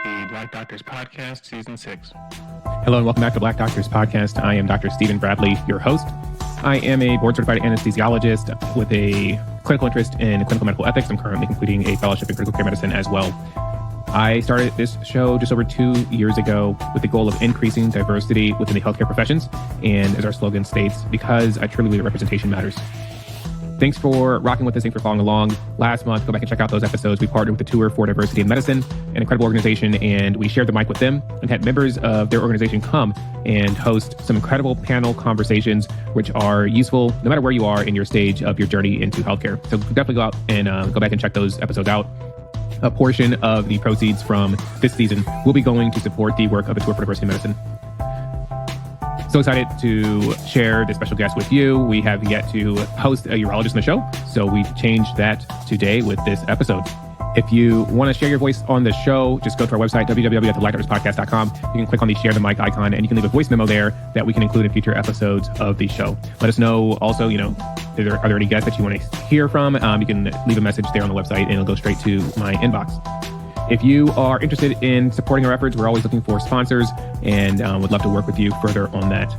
the Black Doctors Podcast, Season 6. Hello and welcome back to Black Doctors Podcast. I am Dr. Stephen Bradley, your host. I am a board-certified anesthesiologist with a clinical interest in clinical medical ethics. I'm currently completing a fellowship in critical care medicine as well. I started this show just over 2 years ago with the goal of increasing diversity within the healthcare professions. And as our slogan states, because I truly believe representation matters. Thanks for rocking with us. Thanks for following along. Last month, go back and check out those episodes. We partnered with the Tour for Diversity in Medicine, an incredible organization, and we shared the mic with them and had members of their organization come and host some incredible panel conversations, which are useful no matter where you are in your stage of your journey into healthcare. So definitely go out and go back and check those episodes out. A portion of the proceeds from this season will be going to support the work of the Tour for Diversity in Medicine. So excited to share this special guest with you. We have yet to host a urologist on the show, so we changed that today with this episode. If you want to share your voice on the show, just go to our website, www.theblackdoctorspodcast.com. You can click on the share the mic icon and you can leave a voice memo there that we can include in future episodes of the show. Let us know also, are there any guests that you want to hear from? You can leave a message there on the website and it'll go straight to my inbox. If you are interested in supporting our efforts, we're always looking for sponsors and would love to work with you further on that.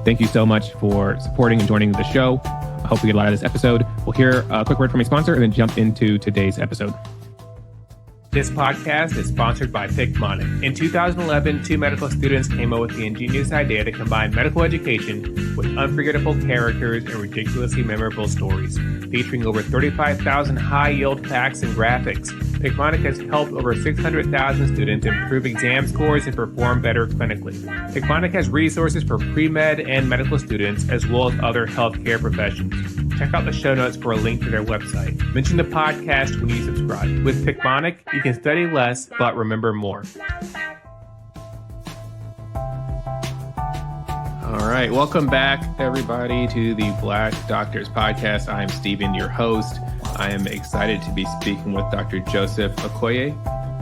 Thank you so much for supporting and joining the show. I hope you get a lot of this episode. We'll hear a quick word from a sponsor and then jump into today's episode. This podcast is sponsored by Picmonic. In 2011, two medical students came up with the ingenious idea to combine medical education with unforgettable characters and ridiculously memorable stories. Featuring over 35,000 high-yield facts and graphics, Picmonic has helped over 600,000 students improve exam scores and perform better clinically. Picmonic has resources for pre-med and medical students, as well as other healthcare professions. Check out the show notes for a link to their website. Mention the podcast when you subscribe. With Picmonic, you can study less, but remember more. All right. Welcome back, everybody, to the Black Doctors Podcast. I'm Stephen, your host. I am excited to be speaking with Dr. Joseph Acquaye.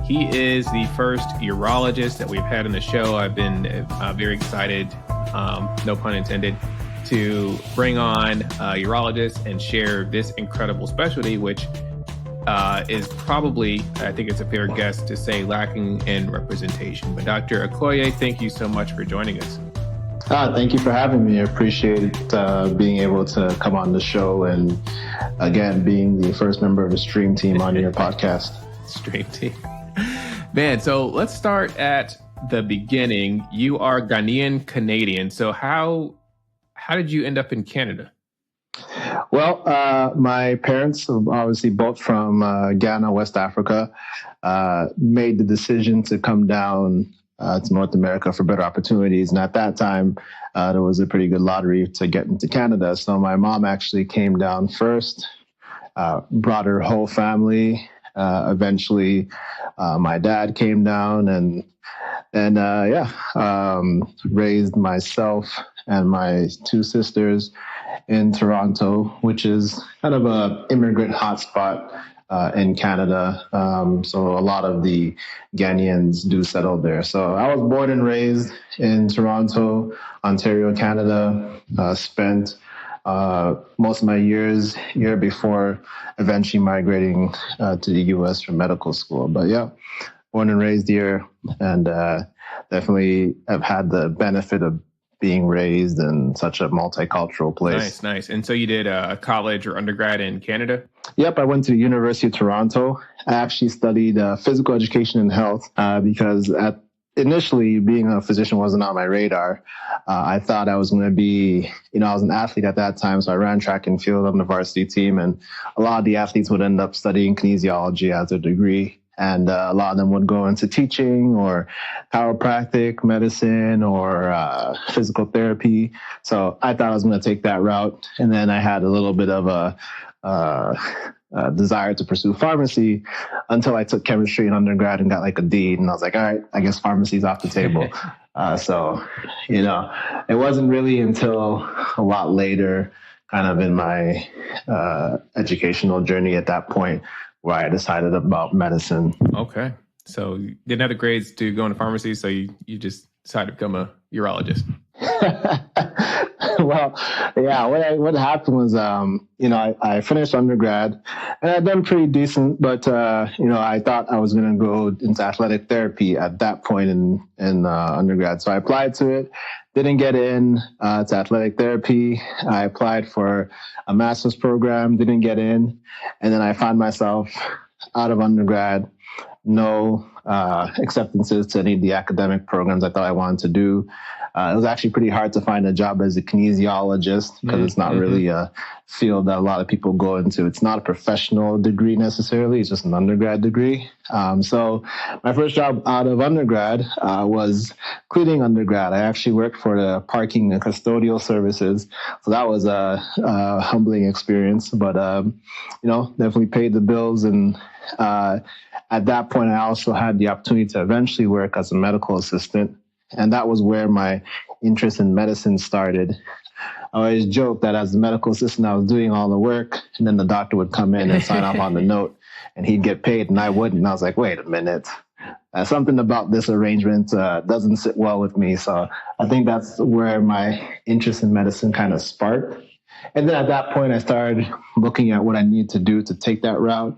He is the first urologist that we've had on the show. I've been very excited, no pun intended, to bring on a urologist and share this incredible specialty, which is probably, I think it's a fair guess to say, lacking in representation. But Dr. Acquaye, thank you so much for joining us. Thank you for having me. I appreciate being able to come on the show and, again, being the first member of the Stream Team on your podcast. Stream Team. Man, so let's start at the beginning. You are Ghanaian Canadian. So how did you end up in Canada? Well, my parents, obviously both from Ghana, West Africa, made the decision to come down to North America for better opportunities. And at that time, there was a pretty good lottery to get into Canada. So my mom actually came down first, brought her whole family. Eventually, my dad came down and raised myself and my two sisters in Toronto, which is kind of a immigrant hotspot in Canada. So a lot of the Ghanaians do settle there. So I was born and raised in Toronto, Ontario, Canada. Spent most of my years here before eventually migrating to the U.S. for medical school. But yeah, born and raised here, and definitely have had the benefit of being raised in such a multicultural place. Nice. And so you did college or undergrad in Canada? Yep, I went to the University of Toronto. I actually studied physical education and health because initially being a physician wasn't on my radar. I thought I was going to be, I was an athlete at that time, so I ran track and field on the varsity team, and a lot of the athletes would end up studying kinesiology as a degree. And a lot of them would go into teaching or chiropractic medicine or physical therapy. So I thought I was going to take that route. And then I had a little bit of a desire to pursue pharmacy until I took chemistry in undergrad and got like a D. And I was like, all right, I guess pharmacy's off the table. So it wasn't really until a lot later, kind of in my educational journey at that point, where I decided about medicine. Okay. So you didn't have the grades to go into pharmacy, so you just decided to become a urologist. Well, yeah, what happened was, I finished undergrad and I'd done pretty decent, but, I thought I was going to go into athletic therapy at that point in undergrad. So I applied to it, didn't get in to athletic therapy. I applied for a master's program, didn't get in. And then I found myself out of undergrad, no acceptances to any of the academic programs I thought I wanted to do. It was actually pretty hard to find a job as a kinesiologist because it's not really a field that a lot of people go into. It's not a professional degree necessarily. It's just an undergrad degree. So my first job out of undergrad was cleaning undergrad. I actually worked for the parking and custodial services. So that was a humbling experience, but, definitely paid the bills. And at that point, I also had the opportunity to eventually work as a medical assistant. And that was where my interest in medicine started. I always joke that as a medical assistant, I was doing all the work, and then the doctor would come in and sign off on the note, and he'd get paid, and I wouldn't. And I was like, wait a minute. Something about this arrangement doesn't sit well with me. So I think that's where my interest in medicine kind of sparked. And then at that point, I started looking at what I need to do to take that route.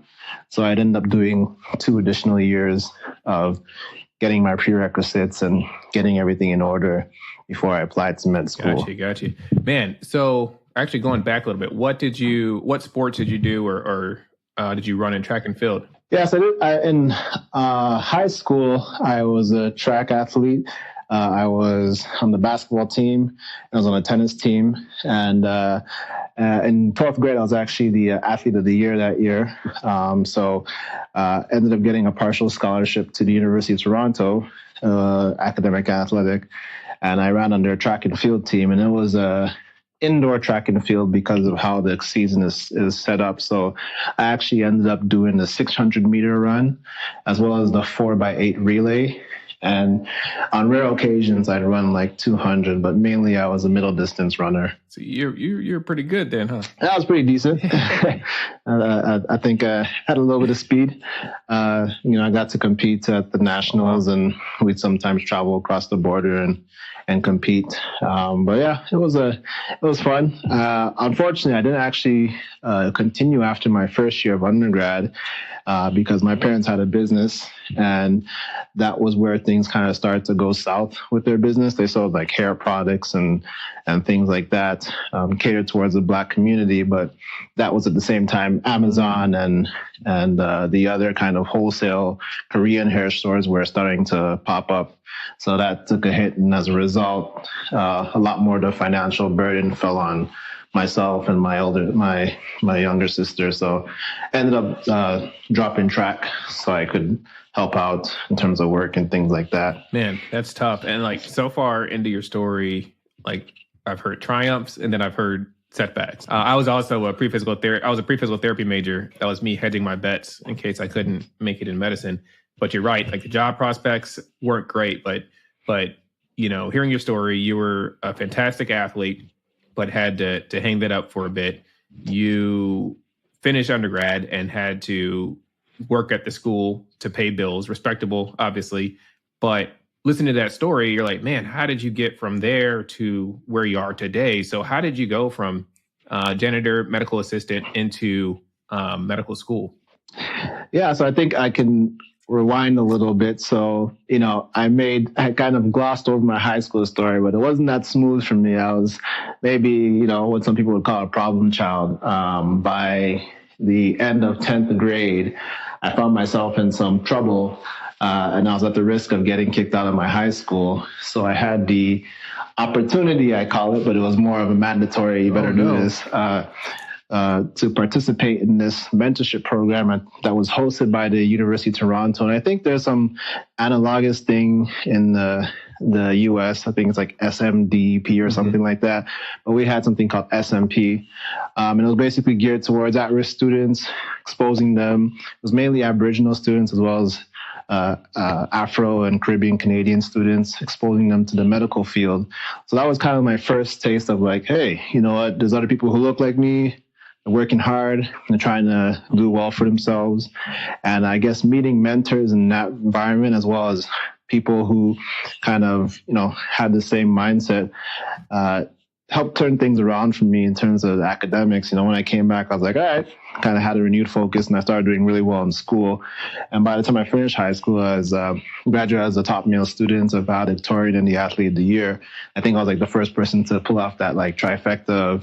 So I'd end up doing 2 additional years of getting my prerequisites and getting everything in order before I applied to med school. Gotcha. Man, so actually going back a little bit, what sports did you do or did you run in track and field? Yeah, so in high school, I was a track athlete. I was on the basketball team. I was on a tennis team. And in 12th grade, I was actually the athlete of the year that year. So ended up getting a partial scholarship to the University of Toronto, academic athletic. And I ran under a track and field team. And it was indoor track and field because of how the season is set up. So I actually ended up doing the 600-meter run as well as the 4x8 relay. And on rare occasions, I'd run like 200, but mainly I was a middle distance runner. So you're pretty good then, huh? That was pretty decent. I think I had a little bit of speed. I got to compete at the nationals, and we'd sometimes travel across the border and compete. But yeah, it was fun. Unfortunately, I didn't actually continue after my first year of undergrad because my parents had a business, and that was where things kind of started to go south with their business. They sold like hair products and things like that, catered towards the Black community. But that was at the same time Amazon and the other kind of wholesale Korean hair stores were starting to pop up. So that took a hit, and as a result, a lot more of the financial burden fell on myself and my younger sister. So I ended up dropping track so I could help out in terms of work and things like that. Man, that's tough. And like so far into your story, like I've heard triumphs and then I've heard setbacks. I was also a pre-physical therapy major. That was me hedging my bets in case I couldn't make it in medicine. But you're right, like the job prospects weren't great, but hearing your story, you were a fantastic athlete, but had to hang that up for a bit. You finished undergrad and had to work at the school to pay bills, respectable, obviously. But listening to that story, you're like, man, how did you get from there to where you are today? So how did you go from janitor, medical assistant into medical school? Yeah, so I think I can rewind a little bit. So, I kind of glossed over my high school story, but it wasn't that smooth for me. I was maybe, what some people would call a problem child. By the end of 10th grade, I found myself in some trouble, and I was at the risk of getting kicked out of my high school. So I had the opportunity, I call it, but it was more of a mandatory, you better do this, to participate in this mentorship program that was hosted by the University of Toronto. And I think there's some analogous thing in the US. I think it's like SMDP or something like that. But we had something called SMP. And it was basically geared towards at-risk students, exposing them. It was mainly Aboriginal students as well as Afro and Caribbean Canadian students, exposing them to the medical field. So that was kind of my first taste of like, hey, you know what? There's other people who look like me. They're working hard and trying to do well for themselves. And I guess meeting mentors in that environment, as well as people who kind of, had the same mindset, helped turn things around for me in terms of academics. You know, when I came back, I was like, all right, kind of had a renewed focus, and I started doing really well in school. And by the time I finished high school, I was graduated as a top male student, a valedictorian, and the athlete of the year. I think I was like the first person to pull off that like trifecta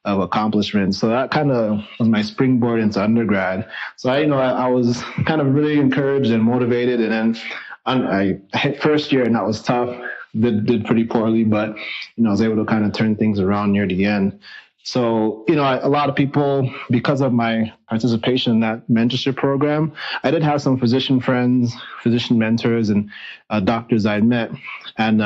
of accomplishments. So that kind of was my springboard into undergrad. So I was kind of really encouraged and motivated. And then I hit first year, and that was tough. Did pretty poorly, but I was able to kind of turn things around near the end. So, a lot of people, because of my participation in that mentorship program, I did have some physician friends, physician mentors, and doctors I'd met. And,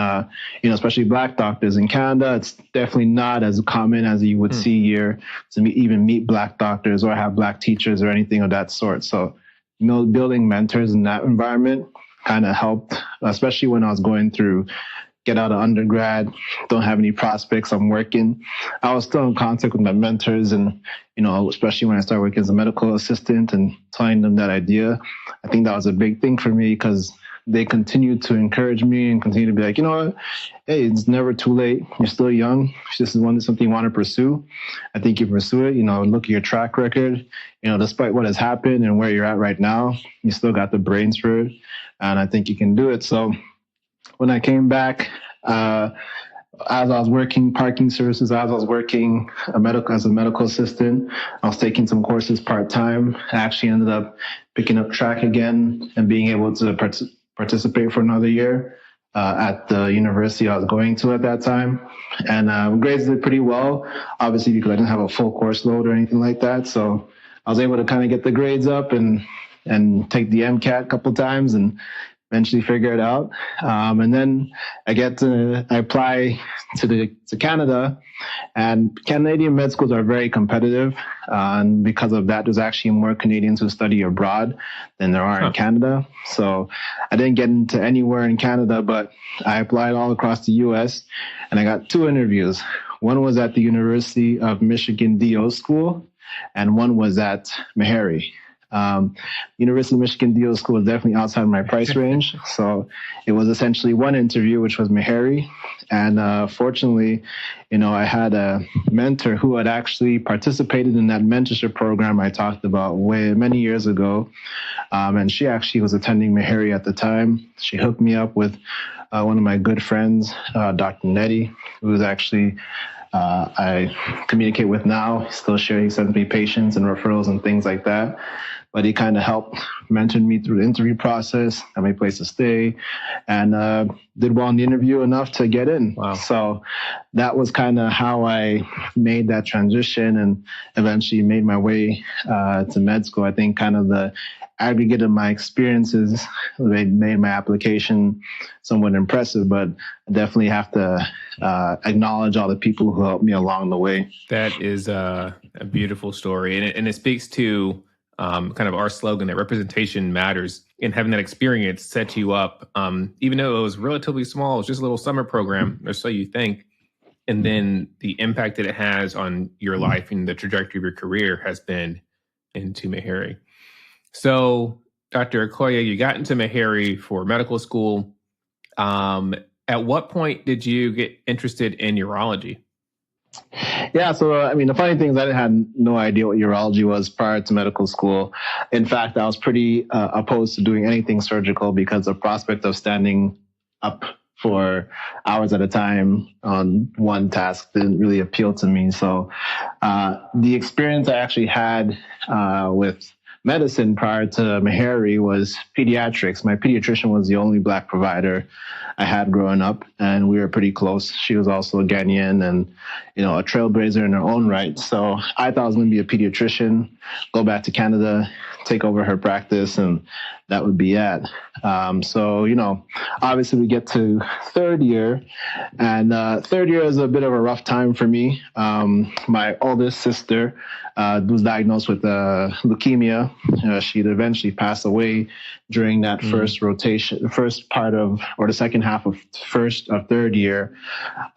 especially Black doctors in Canada, it's definitely not as common as you would see here to even meet Black doctors or have Black teachers or anything of that sort. So, building mentors in that environment kind of helped, especially when I was going through get out of undergrad, don't have any prospects, I'm working. I was still in contact with my mentors, and, especially when I started working as a medical assistant and telling them that idea, I think that was a big thing for me because they continued to encourage me and continue to be like, what, hey, it's never too late. You're still young. If this is something you want to pursue, I think you pursue it. Look at your track record. Despite what has happened and where you're at right now, you still got the brains for it. And I think you can do it. So when I came back, as I was working parking services, as I was working as a medical assistant, I was taking some courses part-time. I actually ended up picking up track again and being able to participate for another year at the university I was going to at that time. And grades did pretty well, obviously, because I didn't have a full course load or anything like that. So I was able to kind of get the grades up and take the MCAT a couple times and eventually figure it out. And then I apply to Canada, and Canadian med schools are very competitive. And because of that, there's actually more Canadians who study abroad than there are in Canada. So I didn't get into anywhere in Canada, but I applied all across the US, and I got 2 interviews. One was at the University of Michigan DO School, and one was at Meharry. University of Michigan DO School is definitely outside my price range. So it was essentially one interview, which was Meharry. And fortunately, I had a mentor who had actually participated in that mentorship program I talked about many years ago. And she actually was attending Meharry at the time. She hooked me up with one of my good friends, Dr. Nettie, who is actually I communicate with now. He's still sharing, sends me patients and referrals and things like that. But he kind of helped mentor me through the interview process, got me a place to stay, and did well in the interview enough to get in. Wow. So that was kind of how I made that transition and eventually made my way to med school. I think kind of the aggregate of my experiences made my application somewhat impressive, but I definitely have to acknowledge all the people who helped me along the way. That is a beautiful story. And it speaks to kind of our slogan that representation matters, and having that experience set you up, even though it was relatively small, it was just a little summer program, or so you think. And then the impact that it has on your life and the trajectory of your career has been into Meharry. So, Dr. Acquaye, you got into Meharry for medical school. At what point did you get interested in urology? Yeah, so the funny thing is I had no idea what urology was prior to medical school. In fact, I was pretty opposed to doing anything surgical because the prospect of standing up for hours at a time on one task didn't really appeal to me. So the experience I actually had with medicine prior to Meharry was pediatrics. My pediatrician was the only Black provider I had growing up, and we were pretty close. She was also a Ghanaian and, a trailblazer in her own right. So I thought I was going to be a pediatrician, go back to Canada, take over her practice, and that would be it. So, obviously we get to third year, and third year is a bit of a rough time for me. My oldest sister was diagnosed with leukemia. She'd eventually pass away during that first rotation, the second half of third year.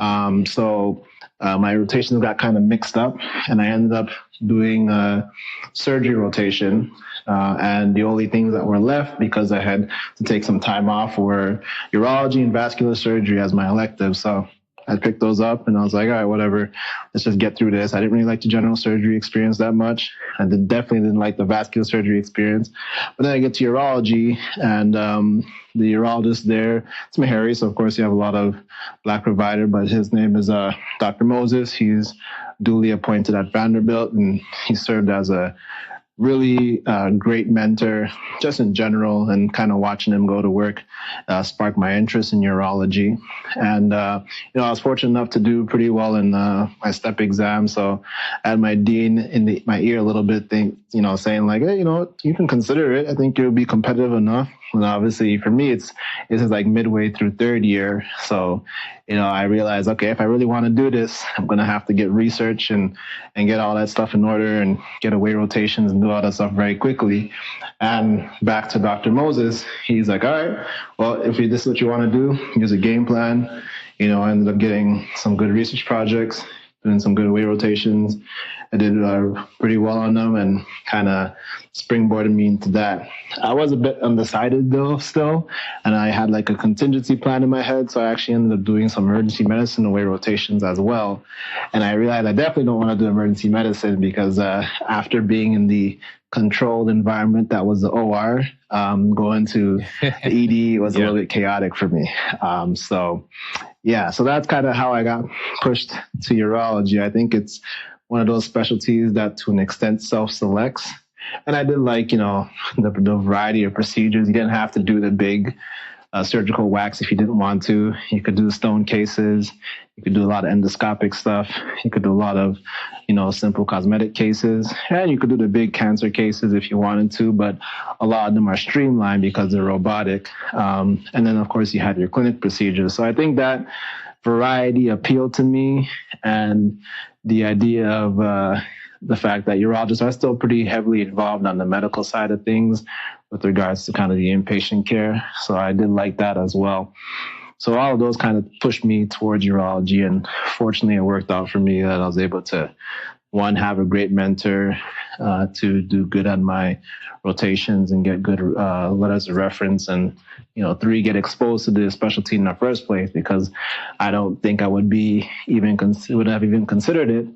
So my rotations got kind of mixed up, and I ended up doing a surgery rotation. And the only things that were left, because I had to take some time off, were urology and vascular surgery as my elective. So I picked those up and I was like, all right, whatever, let's just get through this. I didn't really like the general surgery experience that much. I definitely didn't like the vascular surgery experience. But then I get to urology, and the urologist there, it's Meharry. So of course you have a lot of Black provider, but his name is Dr. Moses. He's duly appointed at Vanderbilt, and he served as a really great mentor just in general, and kind of watching him go to work sparked my interest in urology. And, I was fortunate enough to do pretty well in my STEP exam. So I had my dean in my ear a little bit, saying like, hey, you can consider it. I think you'll be competitive enough. And obviously for me, this is like midway through third year. So, I realized, okay, if I really want to do this, I'm going to have to get research and get all that stuff in order and get away rotations and do all that stuff very quickly. And back to Dr. Moses, he's like, all right, well, if this is what you want to do, here's a game plan. I ended up getting some good research projects, doing some good away rotations. I did pretty well on them and kind of springboarded me into that. I was a bit undecided though still, and I had like a contingency plan in my head. So I actually ended up doing some emergency medicine away rotations as well. And I realized I definitely don't want to do emergency medicine because after being in the controlled environment that was the OR, going to the ED was a little bit chaotic for me. So that's kind of how I got pushed to urology. I think it's one of those specialties that to an extent self-selects. And I did like, the variety of procedures. You didn't have to do the big surgical wax if you didn't want to. You could do stone cases. You could do a lot of endoscopic stuff. You could do a lot of, simple cosmetic cases. And you could do the big cancer cases if you wanted to, but a lot of them are streamlined because they're robotic. And then, of course, you have your clinic procedures. So I think that variety appealed to me, and the idea of the fact that urologists are still pretty heavily involved on the medical side of things with regards to kind of the inpatient care. So I did like that as well. So all of those kind of pushed me towards urology, and fortunately it worked out for me that I was able to, one, have a great mentor, to do good on my rotations and get good letters of reference, and three, get exposed to the specialty in the first place, because I don't think I would have even considered it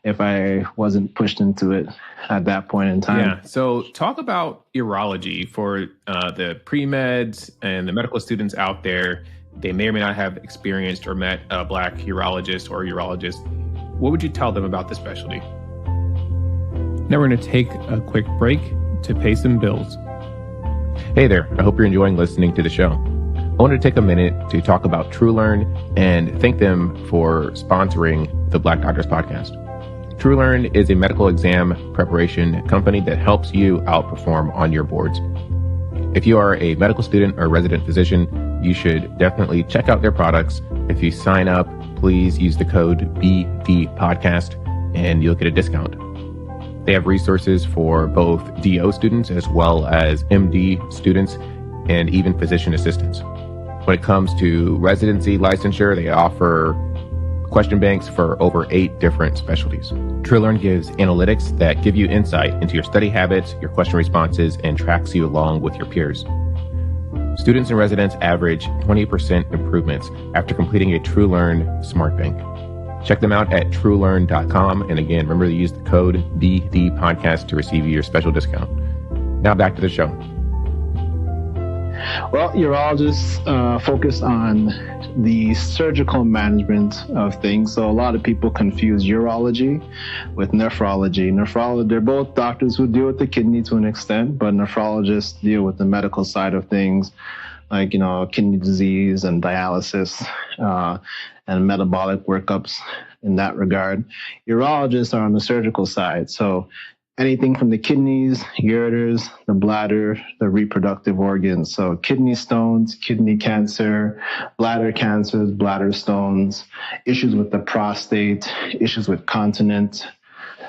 if I wasn't pushed into it at that point in time. Yeah. So talk about urology for the pre-meds and the medical students out there. They may or may not have experienced or met a Black urologist or urologist. What would you tell them about the specialty? Now we're going to take a quick break to pay some bills. Hey there, I hope you're enjoying listening to the show. I wanted to take a minute to talk about TrueLearn and thank them for sponsoring the Black Doctors Podcast. TrueLearn is a medical exam preparation company that helps you outperform on your boards. If you are a medical student or resident physician, you should definitely check out their products. If you sign up, please use the code BDPodcast and you'll get a discount. They have resources for both DO students as well as MD students and even physician assistants. When it comes to residency licensure, they offer question banks for over 8 different specialties. TrueLearn gives analytics that give you insight into your study habits, your question responses, and tracks you along with your peers. Students and residents average 20% improvements after completing a TrueLearn Smart Bank. Check them out at truelearn.com. And again, remember to use the code BDPodcast to receive your special discount. Now back to the show. Well, urologists focus on the surgical management of things. So a lot of people confuse urology with nephrology. They're both doctors who deal with the kidney to an extent, but nephrologists deal with the medical side of things, like, kidney disease and dialysis and metabolic workups in that regard. Urologists are on the surgical side. So anything from the kidneys, ureters, the bladder, the reproductive organs. So kidney stones, kidney cancer, bladder cancers, bladder stones, issues with the prostate, issues with continence,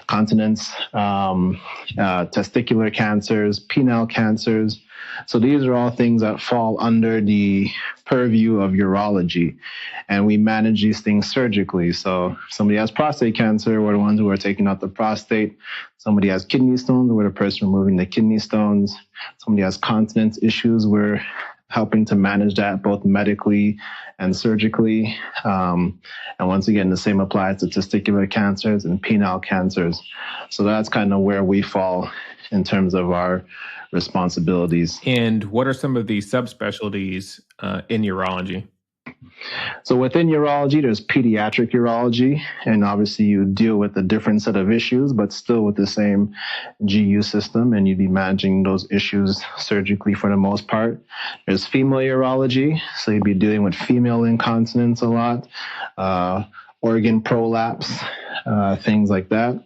testicular cancers, penile cancers. So these are all things that fall under the purview of urology, and we manage these things surgically. So if somebody has prostate cancer, we're the ones who are taking out the prostate. Somebody has kidney stones, we're the person removing the kidney stones. Somebody has continence issues, we're helping to manage that both medically and surgically. And once again, the same applies to testicular cancers and penile cancers. So that's kind of where we fall in terms of our responsibilities. And what are some of the subspecialties in urology? So within urology, there's pediatric urology, and obviously you deal with a different set of issues, but still with the same GU system, and you'd be managing those issues surgically for the most part. There's female urology, so you'd be dealing with female incontinence a lot, organ prolapse, things like that.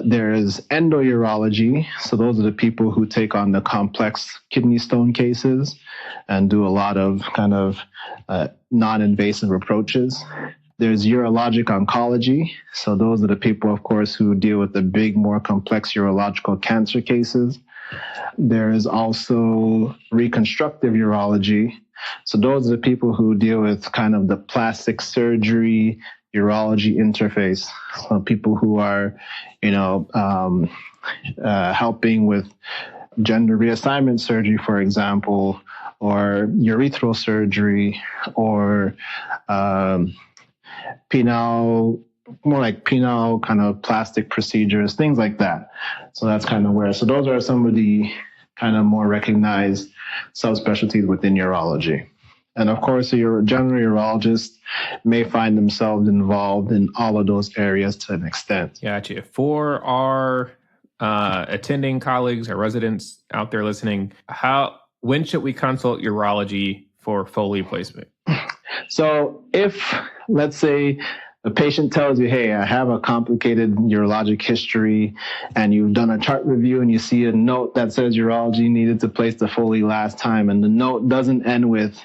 There's endourology. So those are the people who take on the complex kidney stone cases and do a lot of kind of non-invasive approaches. There's urologic oncology. So those are the people, of course, who deal with the big, more complex urological cancer cases. There is also reconstructive urology. So those are the people who deal with kind of the plastic surgery urology interface. So people who are, helping with gender reassignment surgery, for example, or urethral surgery, or penile, more like penile kind of plastic procedures, things like that. So that's kind of where. So those are some of the kind of more recognized subspecialties within urology. And of course, your general urologist may find themselves involved in all of those areas to an extent. Gotcha. For our attending colleagues or residents out there listening, when should we consult urology for Foley placement? So if, let's say, a patient tells you, hey, I have a complicated urologic history, and you've done a chart review and you see a note that says urology needed to place the Foley last time, and the note doesn't end with,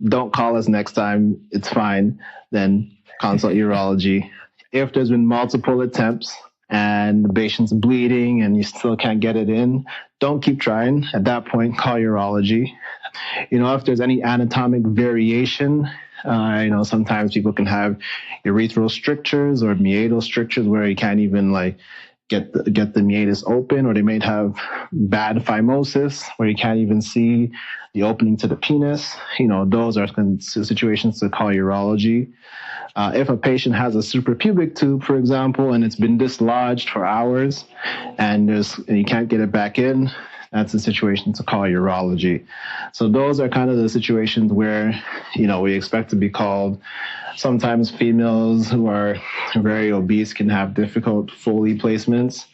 don't call us next time, it's fine, then consult urology. If there's been multiple attempts and the patient's bleeding and you still can't get it in, don't keep trying. At that point, call urology. If there's any anatomic variation, sometimes people can have urethral strictures or meatal strictures where you can't even get the meatus open, or they may have bad phimosis where you can't even see the opening to the penis. Those are situations to call urology. If a patient has a suprapubic tube, for example, and it's been dislodged for hours and you can't get it back in, that's a situation to call urology. So those are kind of the situations where, we expect to be called. Sometimes females who are very obese can have difficult Foley placements.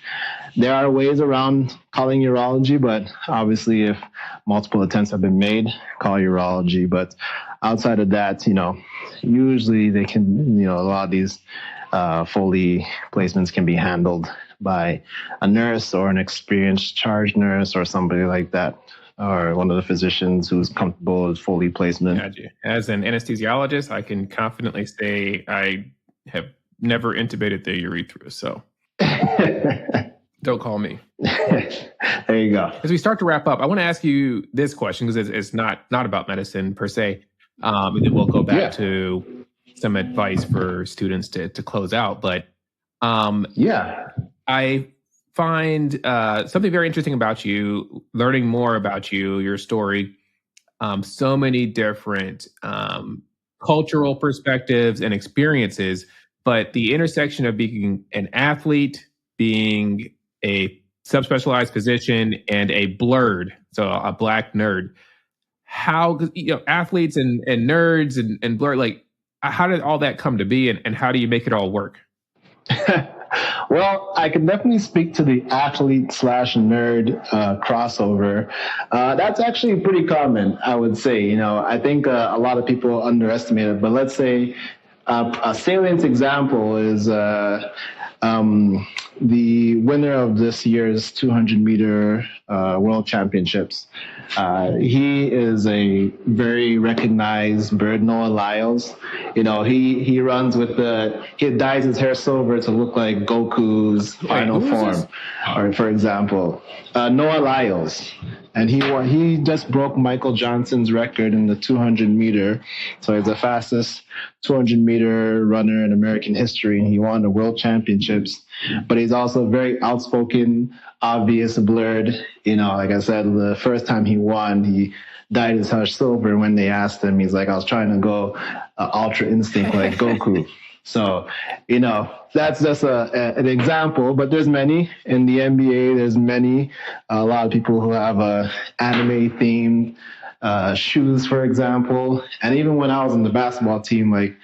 There are ways around calling urology, but obviously if multiple attempts have been made, call urology. But outside of that, usually they can, a lot of these Foley placements can be handled by a nurse or an experienced charge nurse or somebody like that, or one of the physicians who's comfortable with Foley placement. Gotcha. As an anesthesiologist, I can confidently say I have never intubated the urethra, so don't call me. There you go. As we start to wrap up, I want to ask you this question because it's not about medicine per se, and then we'll go back to some advice for students to close out. But I find something very interesting about you, learning more about you, your story, so many different cultural perspectives and experiences, but the intersection of being an athlete, being a subspecialized physician, and a BLERD, so a Black nerd. How, athletes and nerds and BLERD, how did all that come to be, and how do you make it all work? Well, I can definitely speak to the athlete/nerd crossover. That's actually pretty common, I would say. I think a lot of people underestimate it, but let's say a salient example is the winner of this year's 200-meter World Championships. He is a very recognized bird, Noah Lyles. He runs with he dyes his hair silver to look like Goku's final form, or for example, Noah Lyles. And he just broke Michael Johnson's record in the 200-meter. So he's the fastest 200-meter runner in American history, and he won the World Championships. But he's also very outspoken, obvious BLERD. Like I said, the first time he won, he dyed his hair silver. When they asked him, he's like, I was trying to go ultra instinct like Goku. So, that's just an example, but there's many in the NBA. There's many, a lot of people who have anime themed shoes, for example. And even when I was in the basketball team, like,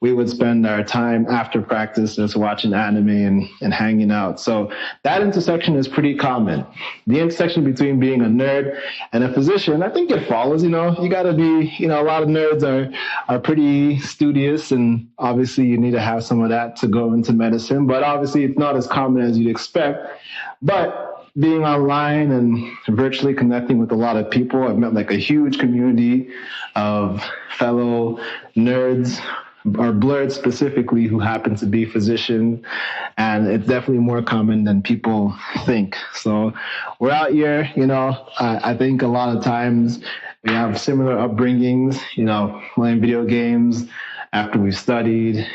we would spend our time after practice just watching anime and hanging out. So that intersection is pretty common. The intersection between being a nerd and a physician, I think it follows, you got to be, a lot of nerds are pretty studious, and obviously you need to have some of that to go into medicine, but obviously it's not as common as you'd expect. But being online and virtually connecting with a lot of people, I've met like a huge community of fellow nerds, or BLERD specifically, who happen to be physicians, and it's definitely more common than people think. So we're out here, I think a lot of times we have similar upbringings, playing video games after we've studied,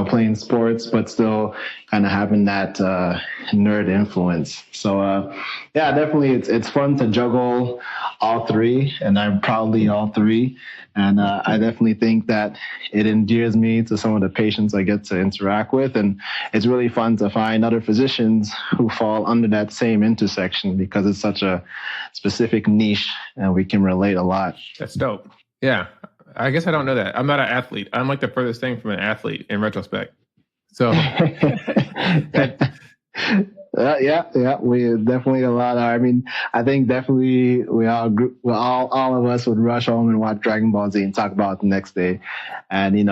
playing sports, but still kind of having that nerd influence. So yeah, definitely it's fun to juggle all three, and I'm proudly all three. And I definitely think that it endears me to some of the patients I get to interact with. And it's really fun to find other physicians who fall under that same intersection, because it's such a specific niche and we can relate a lot. That's dope. Yeah. I guess I don't know that. I'm not an athlete. I'm like the furthest thing from an athlete in retrospect. So yeah, we definitely a lot. I think definitely all of us would rush home and watch Dragon Ball Z and talk about it the next day. And,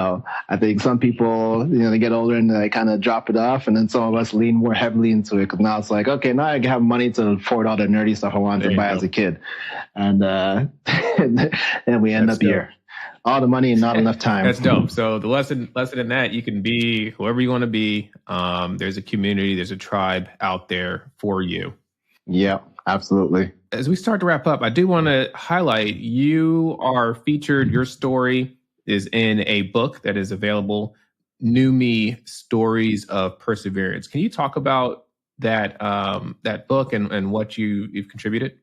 I think some people, they get older and they kind of drop it off. And then some of us lean more heavily into it, because now it's like, okay, now I have money to afford all the nerdy stuff I wanted to buy as a kid. And and we end up here. All the money and not enough time. That's dope. So the lesson in that, you can be whoever you want to be. There's a community, there's a tribe out there for you. Yeah, absolutely. As we start to wrap up, I do want to highlight you are featured. Your story is in a book that is available, New Me: Stories of Perseverance. Can you talk about that book and what you've contributed?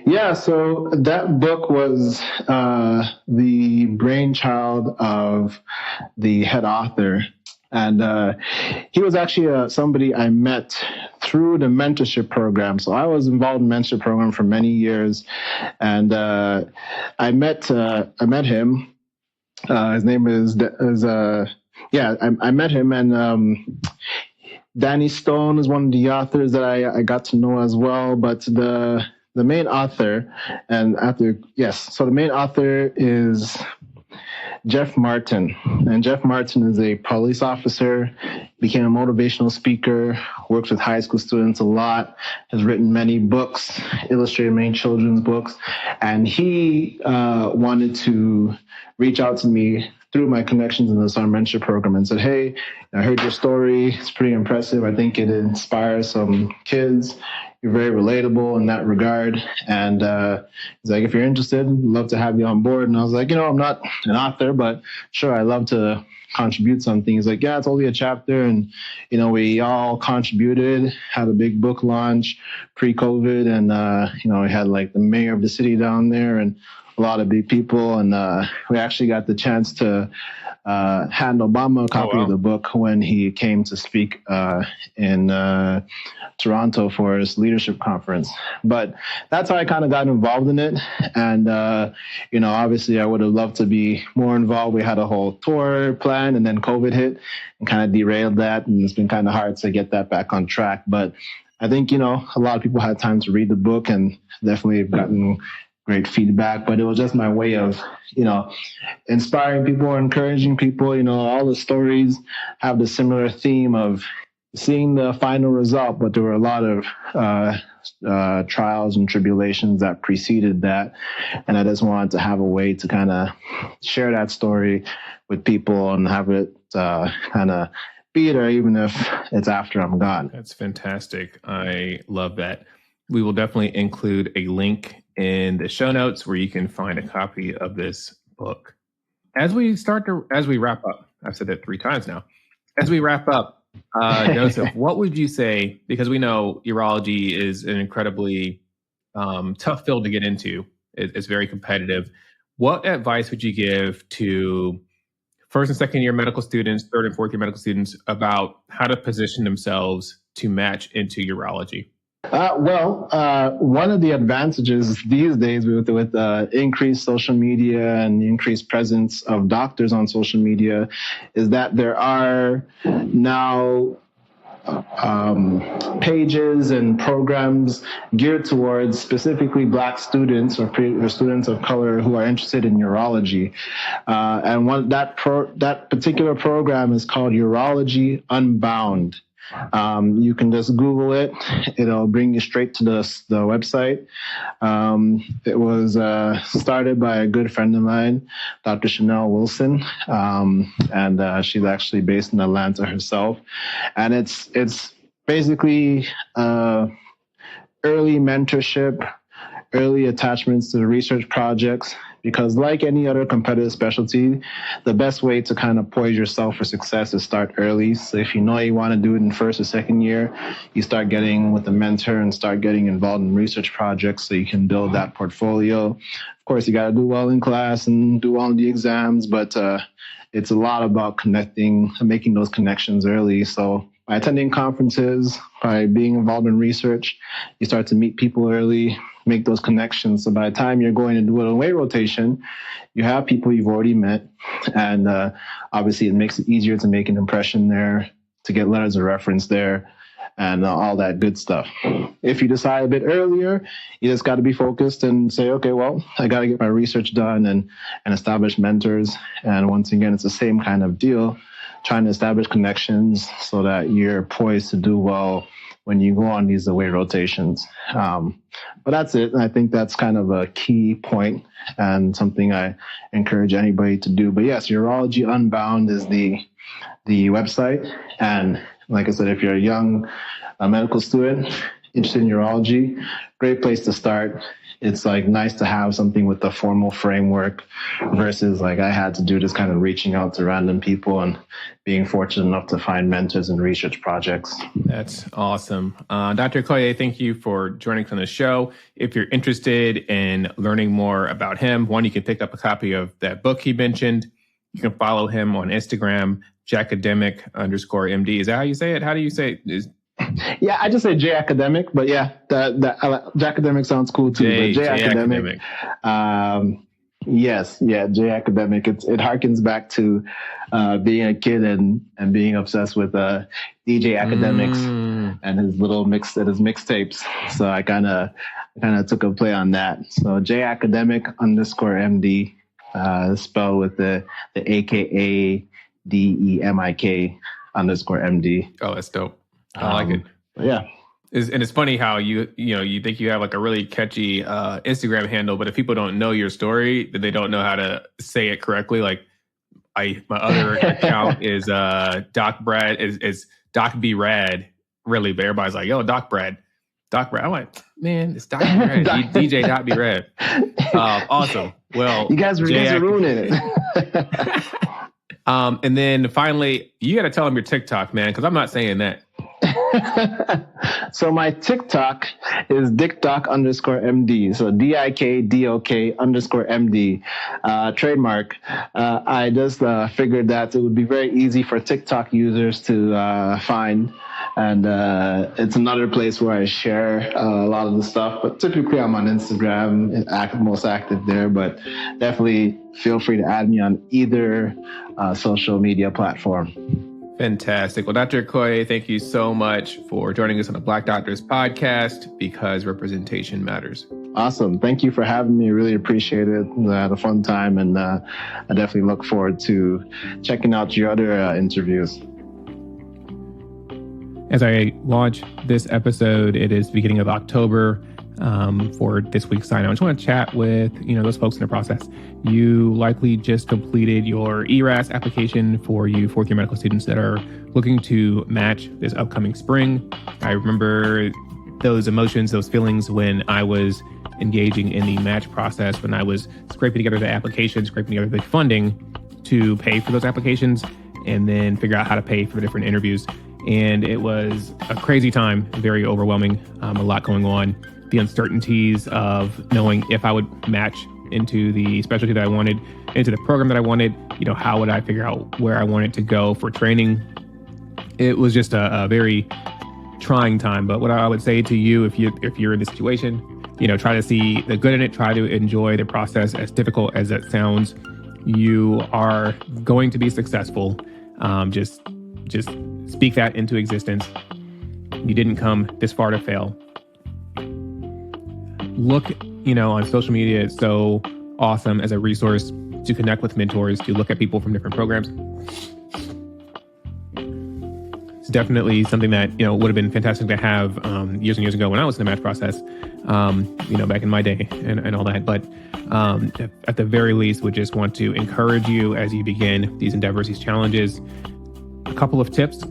Yeah, so that book was the brainchild of the head author. And he was actually somebody I met through the mentorship program. So I was involved in the mentorship program for many years. And I met him. His name I met him, and Danny Stone is one of the authors that I got to know as well. But the main author, so the main author is Jeff Martin. And Jeff Martin is a police officer, became a motivational speaker, works with high school students a lot, has written many books, illustrated many children's books. And he wanted to reach out to me through my connections in the summer mentorship program and said, hey, I heard your story. It's pretty impressive. I think it inspires some kids. You're very relatable in that regard. And he's like, if you're interested, I'd love to have you on board. And I was like, I'm not an author, but sure, I'd love to contribute something. He's like, yeah, it's only a chapter. And, we all contributed, had a big book launch pre-COVID. And, we had like the mayor of the city down there and a lot of big people. And we actually got the chance to hand Obama a copy of the book when he came to speak in Toronto for his leadership conference. But that's how I kind of got involved in it. And, obviously I would have loved to be more involved. We had a whole tour planned, and then COVID hit and kind of derailed that. And it's been kind of hard to get that back on track. But I think, a lot of people had time to read the book, and definitely have gotten great feedback. But it was just my way of, inspiring people, encouraging people. All the stories have the similar theme of seeing the final result, but there were a lot of trials and tribulations that preceded that. And I just wanted to have a way to kind of share that story with people and have it kind of be there, even if it's after I'm gone. That's fantastic. I love that. We will definitely include a link in the show notes where you can find a copy of this book. As we wrap up, I've said that 3 times now. As we wrap up, Joseph, what would you say, because we know urology is an incredibly tough field to get into. It's very competitive. What advice would you give to first and second year medical students, third and fourth year medical students about how to position themselves to match into urology? One of the advantages these days with increased social media and increased presence of doctors on social media is that there are now pages and programs geared towards specifically Black students or students of color who are interested in urology. And that particular program is called Urology Unbound. You can just Google it. It'll bring you straight to the website. It was started by a good friend of mine, Dr. Chanel Wilson, and she's actually based in Atlanta herself. And it's basically early mentorship, early attachments to research projects. Because like any other competitive specialty, the best way to kind of poise yourself for success is start early. So if you know you want to do it in first or second year, you start getting with a mentor and start getting involved in research projects so you can build that portfolio. Of course, you got to do well in class and do well in the exams, but it's a lot about connecting and making those connections early. So by attending conferences, by being involved in research, you start to meet people early, make those connections. So by the time you're going to do an away rotation, you have people you've already met. And obviously it makes it easier to make an impression there, to get letters of reference there, and all that good stuff. If you decide a bit earlier, you just got to be focused and say, okay, well, I got to get my research done and establish mentors. And once again, it's the same kind of deal, trying to establish connections so that you're poised to do well when you go on these away rotations. But that's it. And I think that's kind of a key point and something I encourage anybody to do. But yes, Urology Unbound is the website. And like I said, if you're a young medical student interested in urology, great place to start. It's like nice to have something with a formal framework versus like I had to do this kind of reaching out to random people and being fortunate enough to find mentors and research projects. That's awesome. Dr. Acquaye, thank you for joining us on the show. If you're interested in learning more about him, one, you can pick up a copy of that book he mentioned. You can follow him on Instagram, jacademic_MD. Is that how you say it? How do you say it? Yeah, I just say J Academic, but yeah, J Academic sounds cool too. But J Academic. Yes, yeah, J Academic. It harkens back to being a kid and being obsessed with DJ Academics and his little mixtapes. So I kind of took a play on that. So J Academic_MD, spelled with the AKA DEMIK_MD. Oh, that's dope. I like it. Yeah. And it's funny how you think you have like a really catchy Instagram handle, but if people don't know your story, then they don't know how to say it correctly. Like my other account is Doc Brad is Doc B Rad, really, but everybody's like, yo, Doc Brad. I'm like, man, it's Doc B Rad. DJ Doc B Rad. Awesome. Well, you guys are ruining it. And then finally, you got to tell them your TikTok, man, because I'm not saying that. So my TikTok is DickDoc_MD. So DIKDOK_MD. Trademark. I just figured that it would be very easy for TikTok users to find. And it's another place where I share a lot of the stuff. But typically I'm on Instagram, most active there. But definitely feel free to add me on either social media platform. Fantastic. Well, Dr. Acquaye, thank you so much for joining us on the Black Doctors podcast, because representation matters. Awesome. Thank you for having me. Really appreciate it. I had a fun time, and I definitely look forward to checking out your other interviews. As I launch this episode, it is the beginning of October. For this week's sign, I just want to chat with those folks in the process. You likely just completed your ERAS application for you fourth year medical students that are looking to match this upcoming spring. I remember those emotions, those feelings when I was engaging in the match process, when I was scraping together the application, scraping together the funding to pay for those applications, and then figure out how to pay for the different interviews. And it was a crazy time, very overwhelming, a lot going on. the uncertainties of knowing if I would match into the specialty that I wanted, into the program that I wanted. How would I figure out where I wanted to go for training? It was just a very trying time. But what I would say to you, if you're in this situation, try to see the good in it. Try to enjoy the process, as difficult as that sounds. You are going to be successful. Just speak that into existence. You didn't come this far to fail. Look, on social media, it's so awesome as a resource to connect with mentors, to look at people from different programs. It's definitely something that, would have been fantastic to have years and years ago when I was in the match process, back in my day and all that. But at the very least, would just want to encourage you as you begin these endeavors, these challenges. A couple of tips.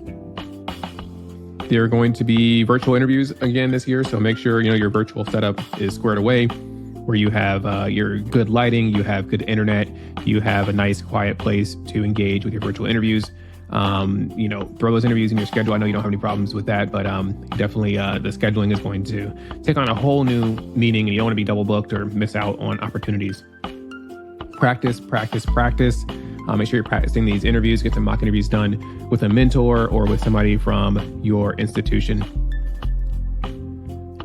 There are going to be virtual interviews again this year, so make sure your virtual setup is squared away, where you have your good lighting, you have good internet, you have a nice quiet place to engage with your virtual interviews. Throw those interviews in your schedule. I know you don't have any problems with that, but definitely the scheduling is going to take on a whole new meaning, and you don't want to be double booked or miss out on opportunities. Practice. Make sure you're practicing these interviews. Get some mock interviews done with a mentor or with somebody from your institution.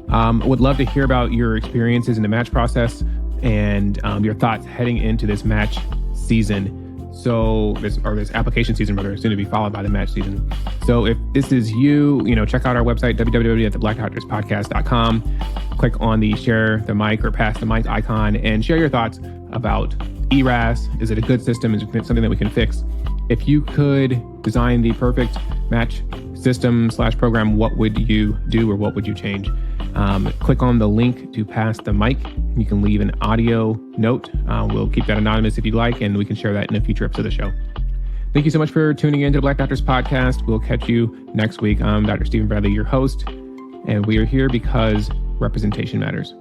Would love to hear about your experiences in the match process and your thoughts heading into this match season. This application season, rather, soon to be followed by the match season. So if this is you, check out our website, www.theblackdoctorspodcast.com. Click on the share the mic or pass the mic icon and share your thoughts about ERAS. Is it a good system? Is it something that we can fix? If you could design the perfect match system / program, what would you do or what would you change? Click on the link to pass the mic. You can leave an audio note. We'll keep that anonymous if you'd like, and we can share that in a future episode of the show. Thank you so much for tuning in to the Black Doctors Podcast. We'll catch you next week. I'm Dr. Stephen Bradley, your host, and we are here because representation matters.